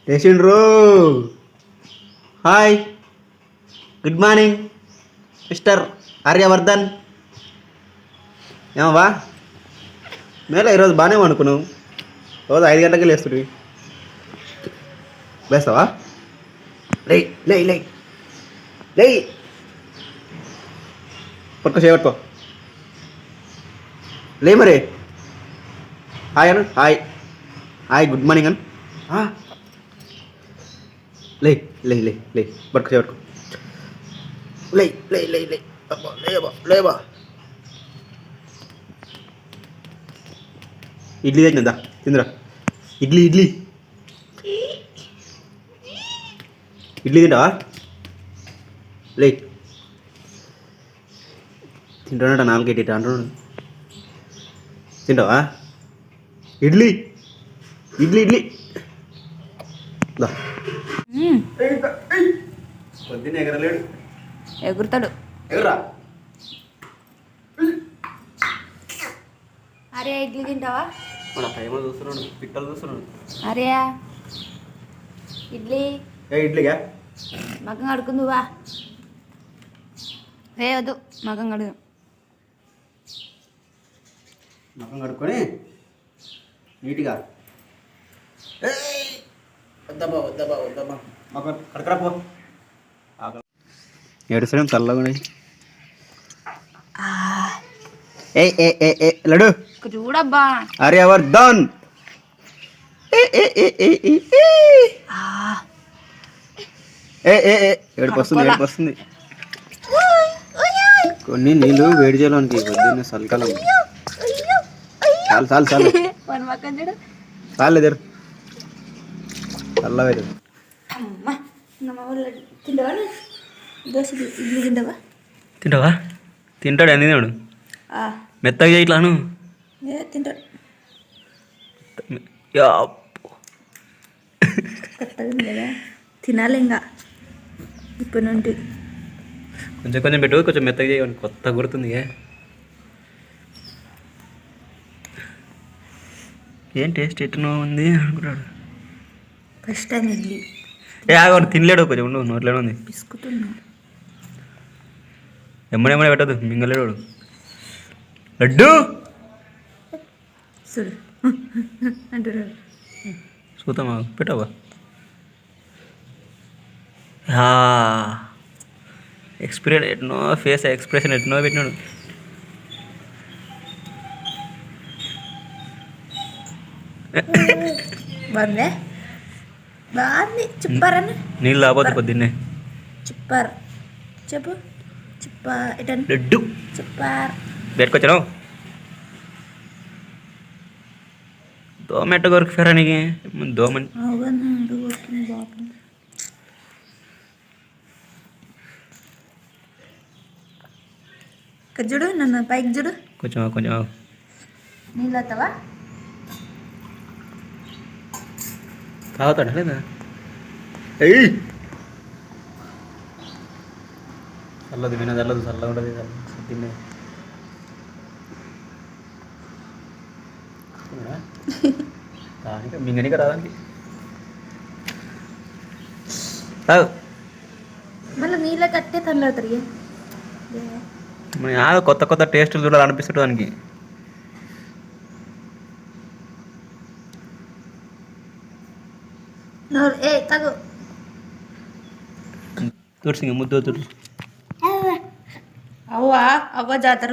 లేచిండ్రు. Hi, good morning mister Aryavardhan. ఏమవా మేలో ఈరోజు బాగానే అనుకున్నావు. రోజు 5 గంటలకి లేస్తుంది. లేస్తావా? లే లే లే లే పట్టుకో, చేయబట్టుకో. లే మరి. హాయ్ అను. హాయ్ హాయ్, గుడ్ మార్నింగ్ అను. లే లే లే లే పట్టుకో, చేయబట్టుకో. లే లే లే లే అబ్బా, లేబా లేబా. ఇడ్లీ తెచ్చినదా, తిందిరా. ఇడ్లీ ఇడ్లీ ఇడ్లీ తింటావా? లే తింటానట, 4 అంటున్నాడు. తింటావా? ఇడ్లీ ఇడ్లీ ఇడ్లీ పొద్దున్న ఎగరలేడు. ఎగురుతాడు. ఎగరా. అరే ఇడ్లీ తింటావా? మన టైం చూస్తున్నాడు, పిట్టలు చూస్తున్నాడు. అరే ఇడ్లీ. ఇడ్లీగా మగం కడుకుందువా? వద్దు, మగం కడుగు. మగం కడుక్కొని నీట్గా వద్దబ్బా వద్దబ్బా వద్దబ్బా మగం కడకరా పో. ఏడుసడం చల్లగా ఏ ఏ ఏ ఏ లడు చూడబ్బా. ఆర్యవర్ధన్ ఏడుపు వస్తుంది, ఏడుపు వస్తుంది. కొన్ని నీళ్ళు వేడి చేయడానికి పొద్దున్న చలికాలం. చాలు చాలు చాలు చాలేదారు చల్లవేరు. తింటావా? తింటాడు. అని తిన్నాడు. మెత్తగా ఇట్లాను తింటాడు. తినాలి ఇంకా ఇప్పటి నుండి. కొంచెం కొంచెం పెట్టు, కొంచెం మెత్తగా చేయని. కొత్త గుర్తుంది. ఏం టేస్ట్ ఎట్టునో ఉంది అనుకుంటాడు. First time idli. ఆగోడు తినలేడు, కొంచెం ఉండు, నోట్లోనే ఉంది. పిసుకుతున్నా. ఎమ్మడెమ్మడే పెట్టదు, మింగలేడు. లడ్డు చూడు అంటున్నాడు. చూద్దామా, పెట్టవా? ఎక్స్పీరియన్స్ ఎట్నో, ఫేస్ ఎక్స్ప్రెషన్ ఎట్నో పెట్టినాడు. బాగుందే, బాగుంది. చెప్పారని నీళ్ళు రాబోద్దు పొద్దున్నే. చెప్పారు చెప్పు. చెప్పా ఎటన్ లడ్డు చెప్పారు. బయటకొచ్చాను. దోమ ఎట్ట కొరికిపోయారా నీకు? దోమని చూడు, నన్ను పైకి చూడు. కొంచెం కొంచెం నీళ్ళు వస్తావా? తాగుతాడా లేదా? అయ్యి చల్లదు, విన చల్లదు, చల్లగా ఉంటుంది. తిన్నే దానికి మింగనిక రాదానికి. తాగు. మళ్ళీ నీళ్ళ కట్టే తల్లి కొత్త కొత్త టేస్టులు చూడాలనిపిస్తుంది దానికి. తగు తుడిసి ముద్దు తుడి. అవ్వా అవ్వ జాతర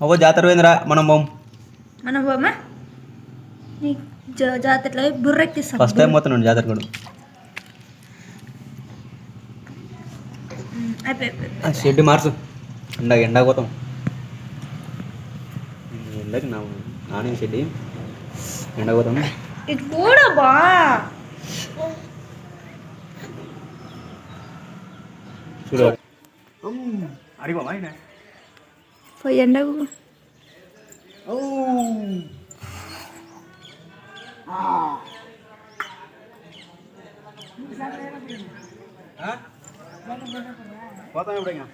అవ్వ జాతర పోయిందిరా. మనం పోమా? నీ జాతరలో బుర్రెక్కిస్తాం. ఫస్ట్ టైం పోతున్నాడు జాతర కూడా. షెడ్ మార్చు, ఎండ పోతాం. ఎండకి నానే షెడ్ ఎండ పోతాం. ఇది కూడా బా చూడు. అడిగో పోయి ఎండకు. పోతాం ఇప్పుడు ఇంకా.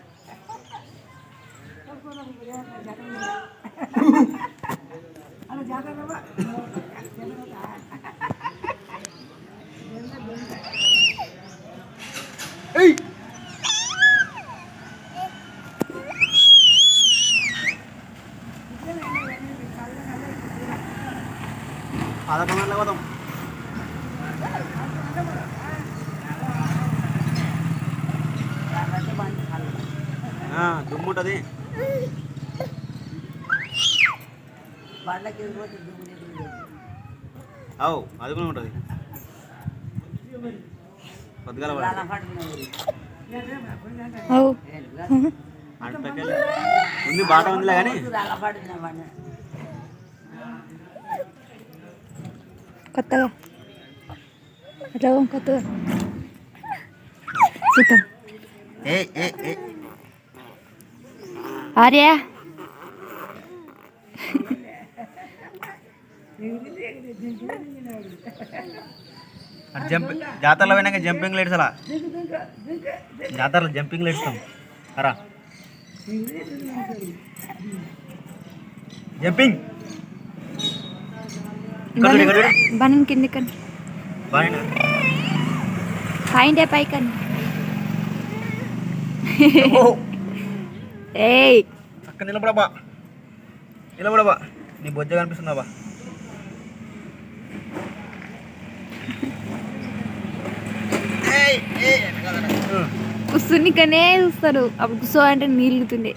పోతాం. దుమ్ము ఉంటుంది. అవు అది కూడా ఉంటుంది. పొద్దుగాల అవు ఉంది బాట ఉందిలే కానీ కొత్తగా అట్లా కొత్తగా చూద్దాం. ఆర్య జాతరలో పోయినాక జంపింగ్ లైట్స్ అలా జాతరలో జంపింగ్ లైట్స్ రా జంపింగ్ బనం కింది కన్నా పాయింటే పైకన్నా. ఏయ్ అక్క నిలబడబా నిలబడబా నీ బొజ్జ కనిపిస్తుందా? కుసునికనే చూస్తారు. అప్పుడు కుసో అంటే నీళ్ళుతుండే.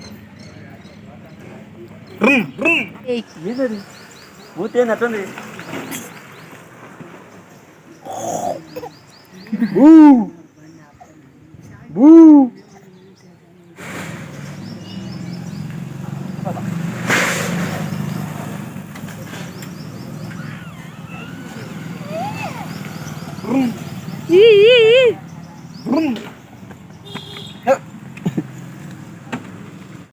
మూతేంది అట్టుంది? ఈ